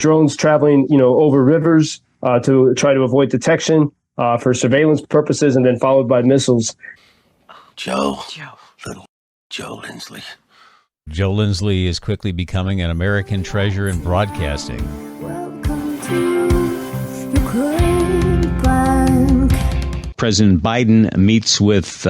drones traveling, over rivers to try to avoid detection for surveillance purposes, and then followed by missiles. Little Joe Lindsley. Joe Lindsley is quickly becoming an American treasure in broadcasting. Welcome to Ukraine. President Biden meets with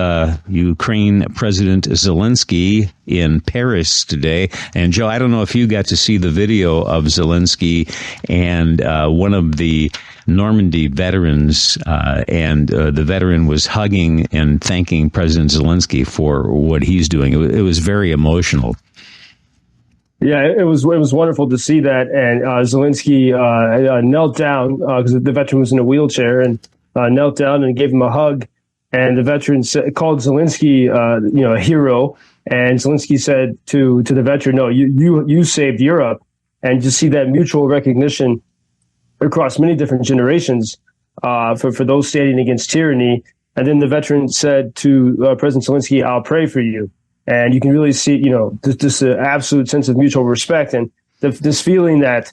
Ukraine President Zelensky in Paris today. And Joe, I don't know if you got to see the video of Zelensky and one of the Normandy veterans, and the veteran was hugging and thanking President Zelensky for what he's doing. It was very emotional. Yeah, it was wonderful to see that. And Zelensky knelt down because the veteran was in a wheelchair, and knelt down and gave him a hug. And the veteran called Zelensky, a hero. And Zelensky said to the veteran, "No, you saved Europe." And to see that mutual recognition across many different generations for those standing against tyranny. And then the veteran said to President Zelensky, "I'll pray for you." And you can really see, this absolute sense of mutual respect and this feeling that,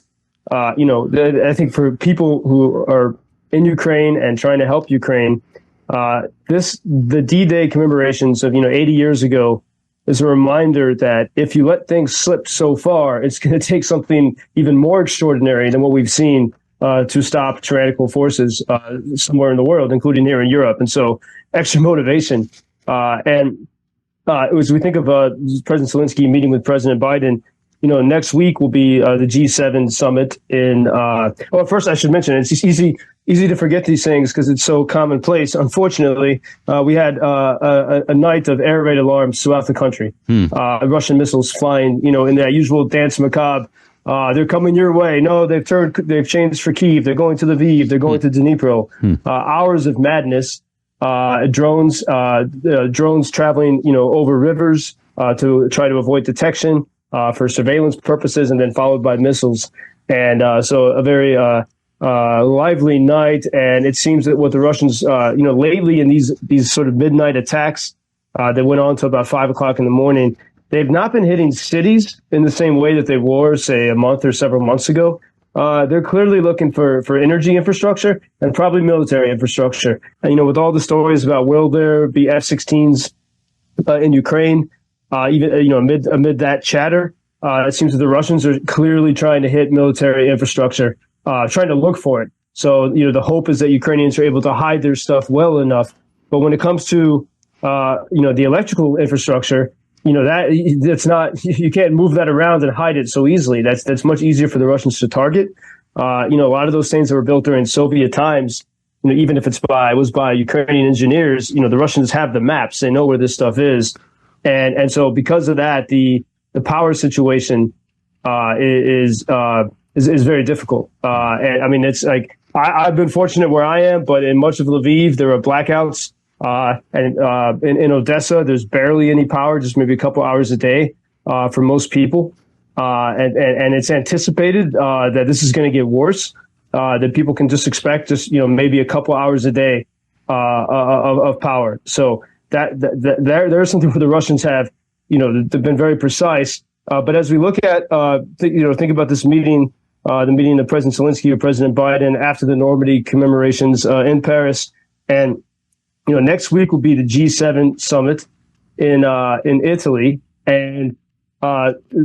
I think for people who are in Ukraine and trying to help Ukraine, the D-Day commemorations of, 80 years ago is a reminder that if you let things slip so far, it's going to take something even more extraordinary than what we've seen to stop tyrannical forces somewhere in the world, including here in Europe. And so extra motivation. As we think of President Zelensky meeting with President Biden, next week will be the G7 summit in. First I should mention it's just easy to forget these things because it's so commonplace. Unfortunately, we had a night of air raid alarms throughout the country. Russian missiles flying, in that usual dance macabre. They're coming your way. No, they've changed for Kyiv. They're going to Lviv. They're going to Dnipro. Hours of madness. Drones traveling, over rivers to try to avoid detection for surveillance purposes, and then followed by missiles. And so a very lively night. And it seems that what the Russians, lately in these sort of midnight attacks that went on to about 5 o'clock in the morning, they've not been hitting cities in the same way that they were, say, a month or several months ago. They're clearly looking for energy infrastructure and probably military infrastructure. And, with all the stories about will there be F-16s in Ukraine, even, amid that chatter, it seems that the Russians are clearly trying to hit military infrastructure, trying to look for it. So, the hope is that Ukrainians are able to hide their stuff well enough. But when it comes to, the electrical infrastructure, that's not, you can't move that around and hide it so easily. That's much easier for the Russians to target. A lot of those things that were built during Soviet times, even if it was by Ukrainian engineers, the Russians have the maps. They know where this stuff is. And so because of that, the power situation is very difficult. And I mean, it's like, I've been fortunate where I am, but in much of Lviv, there are blackouts. And in Odessa, there's barely any power, just maybe a couple hours a day for most people. And it's anticipated that this is going to get worse, that people can just expect maybe a couple hours a day of power. So there's something where the Russians have, they've been very precise. But as we look at, think about this meeting, the meeting of President Zelensky and President Biden after the Normandy commemorations in Paris, and next week will be the G7 summit in Italy, and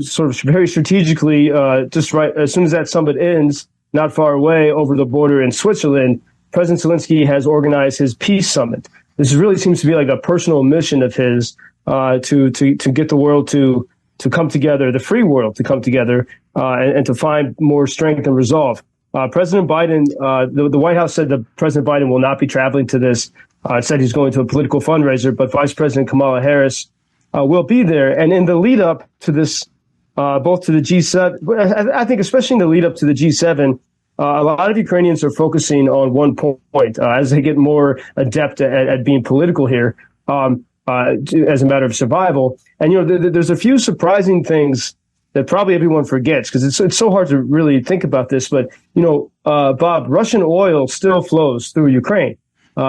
sort of very strategically, just right as soon as that summit ends, not far away over the border in Switzerland, President Zelensky has organized his peace summit. This really seems to be like a personal mission of his to get the world to come together, the free world to come together, and to find more strength and resolve. President Biden, the White House said that President Biden will not be traveling to this. It said he's going to a political fundraiser, but Vice President Kamala Harris will be there. And in the lead up to this, both to the G7, I think especially in the lead up to the G7, a lot of Ukrainians are focusing on one point as they get more adept at being political here as a matter of survival. And, there's a few surprising things that probably everyone forgets because it's so hard to really think about this. But, Bob, Russian oil still flows through Ukraine.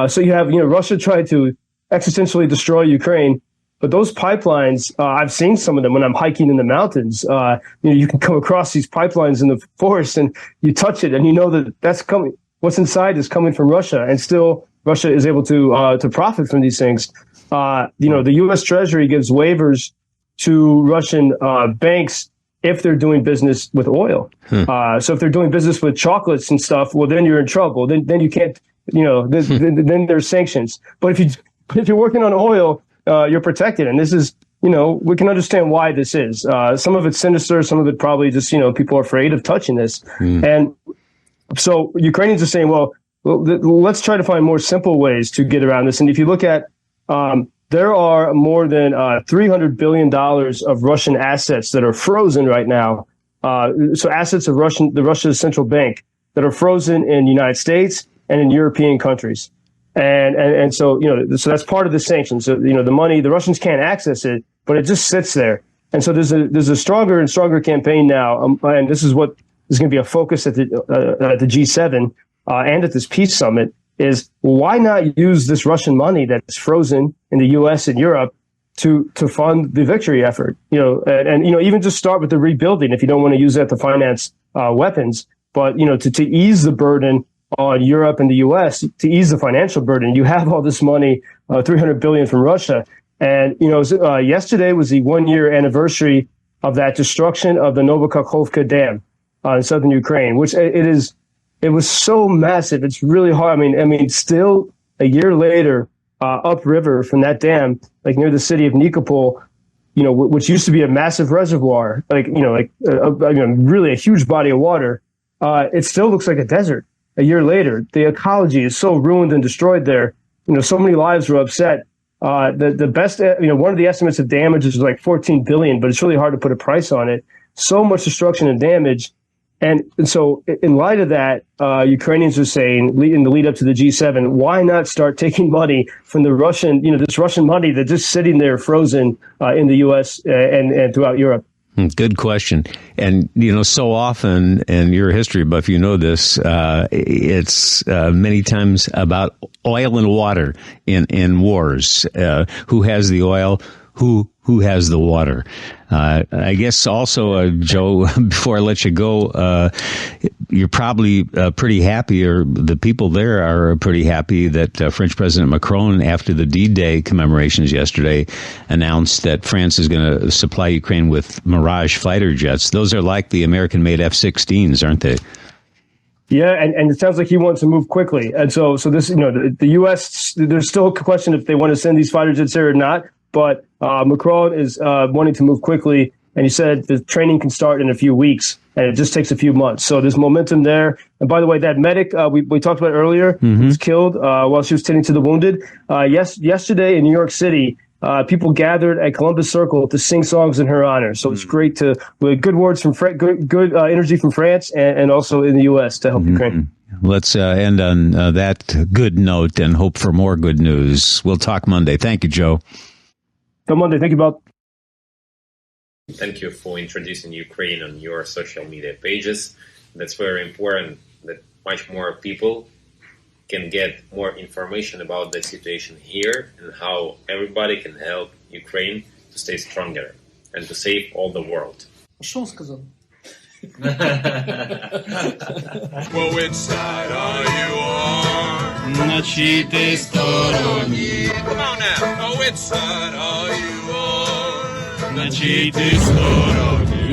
So you have, Russia tried to existentially destroy Ukraine, But those pipelines, I've seen some of them when I'm hiking in the mountains. You can come across these pipelines in the forest, and you touch it, and you know that that's coming. What's inside is coming from Russia, and still Russia is able to profit from these things. The U.S. Treasury gives waivers to Russian banks if they're doing business with oil. So if they're doing business with chocolates and stuff, well, then you're in trouble. Then you can't. Then there's sanctions. But if you're working on oil, you're protected. And this is, we can understand why this is. Some of it's sinister. Some of it probably just, people are afraid of touching this. And so Ukrainians are saying, well, let's try to find more simple ways to get around this. And if you look at, there are more than $300 billion of Russian assets that are frozen right now. So assets of Russia's central bank that are frozen in the United States and in European countries. And so, so that's part of the sanctions. So, the money, the Russians can't access it, but it just sits there. And so there's a stronger and stronger campaign now. And this is what is going to be a focus at the G7 and at this peace summit is why not use this Russian money that's frozen in the U.S. and Europe to fund the victory effort? And even just start with the rebuilding if you don't want to use that to finance weapons, but, to ease the burden on Europe and the U.S. to ease the financial burden. You have all this money, $300 billion from Russia. And, yesterday was the 1-year anniversary of that destruction of the Novokakhovka Dam in southern Ukraine, which it was so massive. It's really hard. I mean, still a year later, upriver from that dam, like near the city of Nikopol, which used to be a massive reservoir, really a huge body of water. It still looks like a desert. A year later, the ecology is so ruined and destroyed there. So many lives were upset. The best, one of the estimates of damage is like 14 billion, but it's really hard to put a price on it. So much destruction and damage. And so in light of that, Ukrainians are saying in the lead up to the G7, why not start taking money from the Russian, this Russian money that's just sitting there frozen in the U.S. and throughout Europe? Good question. And, so often in your history buff, this, it's many times about oil and water in wars. Who has the oil? Who has the water? I guess also, Joe, before I let you go, you're probably pretty happy, or the people there are pretty happy that French President Macron, after the D-Day commemorations yesterday, announced that France is going to supply Ukraine with Mirage fighter jets. Those are like the American-made F-16s, aren't they? Yeah, and it sounds like he wants to move quickly. And so this, the U.S., there's still a question if they want to send these fighter jets there or not. But Macron is wanting to move quickly, and he said the training can start in a few weeks, and it just takes a few months. So there's momentum there. And by the way, that medic we talked about earlier was killed while she was tending to the wounded. Yesterday in New York City, people gathered at Columbus Circle to sing songs in her honor. So it's great with good words from good energy from France and also in the U.S. to help Ukraine. Let's end on that good note and hope for more good news. We'll talk Monday. Thank you, Joe. Till Monday. Thank you, Bob. Thank you for introducing Ukraine on your social media pages. That's very important that much more people can get more information about the situation here and how everybody can help Ukraine to stay stronger and to save all the world. Що він сказав? Well, which side are you on? На чиїй ти стороні, Come on now. Oh, which side are you on? на чиїй ти стороні.